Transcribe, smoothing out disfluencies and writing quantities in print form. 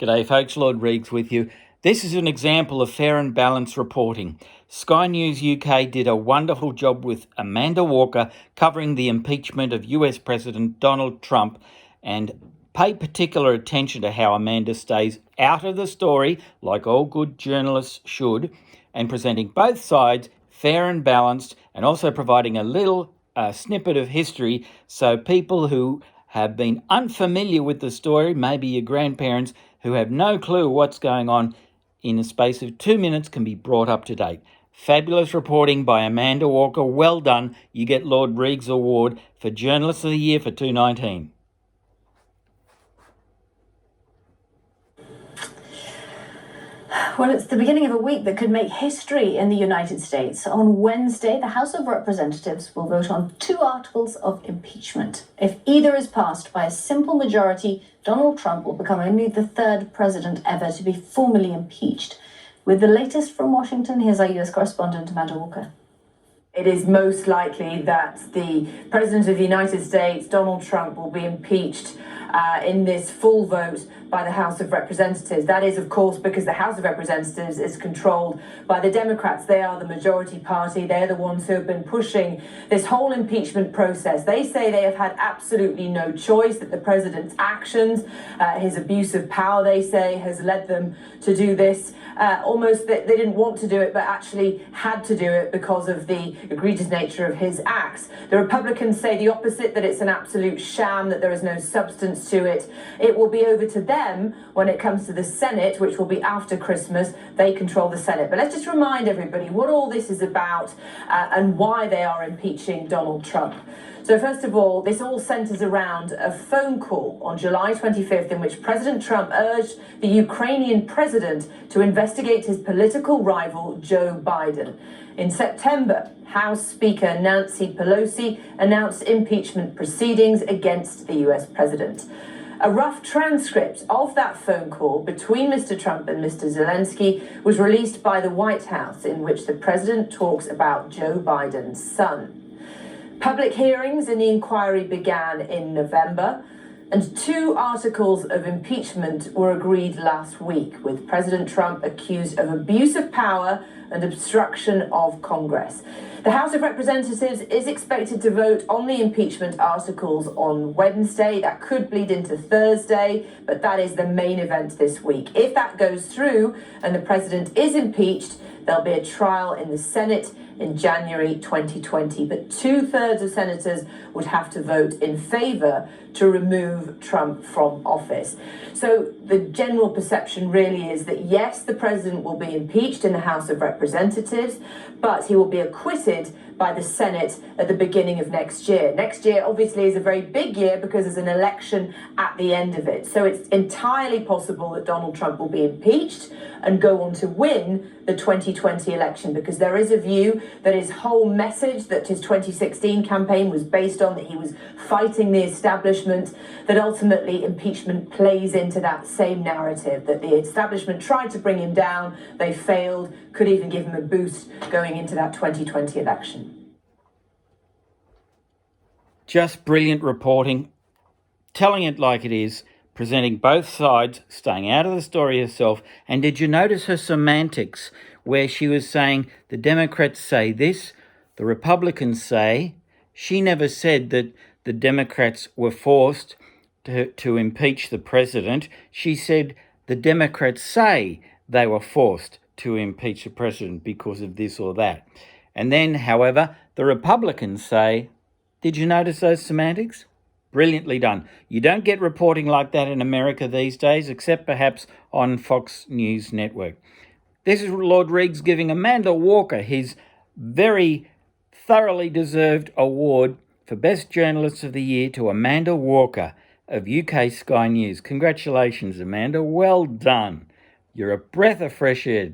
G'day folks, Lord Reags with you. This is an example of fair and balanced reporting. Sky News UK did a wonderful job with Amanda Walker covering the impeachment of US President Donald Trump, and pay particular attention to how Amanda stays out of the story, like all good journalists should, and presenting both sides fair and balanced, and also providing a little snippet of history so people who have been unfamiliar with the story, maybe your grandparents who have no clue what's going on, in a space of 2 minutes can be brought up to date. Fabulous reporting by Amanda Walker. Well done. You get Lord Reags Award for Journalist of the Year for 2019. Well, it's the beginning of a week that could make history in the United States. On Wednesday, the House of Representatives will vote on 2 articles of impeachment. If either is passed by a simple majority, Donald Trump will become only the 3rd president ever to be formally impeached. With the latest from Washington, here's our US correspondent, Amanda Walker. It is most likely that the President of the United States, Donald Trump, will be impeached in this full vote by the House of Representatives. That is, of course, because the House of Representatives is controlled by the Democrats. They are the majority party. They're the ones who have been pushing this whole impeachment process. They say they have had absolutely no choice, that the president's actions, his abuse of power, they say, has led them to do this. Almost that they didn't want to do it, but actually had to do it because of the egregious nature of his acts. The Republicans say the opposite, that it's an absolute sham, that there is no substance to it. It will be over to them when it comes to the Senate, which will be after Christmas. They control the Senate. But let's just remind everybody what all this is about and why they are impeaching Donald Trump. So first of all, this all centers around a phone call on July 25th in which President Trump urged the Ukrainian president to investigate his political rival, Joe Biden. In September, House Speaker Nancy Pelosi announced impeachment proceedings against the US president. A rough transcript of that phone call between Mr. Trump and Mr. Zelensky was released by the White House, in which the president talks about Joe Biden's son. Public hearings in the inquiry began in November, and 2 articles of impeachment were agreed last week, with President Trump accused of abuse of power and obstruction of Congress. The House of Representatives is expected to vote on the impeachment articles on Wednesday. That could bleed into Thursday, but that is the main event this week. If that goes through and the president is impeached, there'll be a trial in the Senate in January 2020, but 2/3 of senators would have to vote in favor to remove Trump from office. So the general perception really is that yes, the president will be impeached in the House of Representatives, but he will be acquitted by the Senate at the beginning of next year. Next year obviously is a very big year because there's an election at the end of it. So it's entirely possible that Donald Trump will be impeached and go on to win the 2020 election, because there is a view that his whole message that his 2016 campaign was based on, that he was fighting the establishment, that ultimately impeachment plays into that same narrative, that the establishment tried to bring him down, they failed, could even give him a boost going into that 2020 election. Just brilliant reporting, telling it like it is, presenting both sides, staying out of the story herself. And did you notice her semantics, where she was saying the Democrats say this, the Republicans say? She never said that the Democrats were forced to impeach the president. She said the Democrats say they were forced to impeach the president because of this or that. And then, however, the Republicans say, did you notice those semantics? Brilliantly done. You don't get reporting like that in America these days, except perhaps on Fox News Network. This is Lord Reags giving Amanda Walker his very thoroughly deserved award for Best Journalist of the Year to Amanda Walker of UK Sky News. Congratulations, Amanda. Well done. You're a breath of fresh air.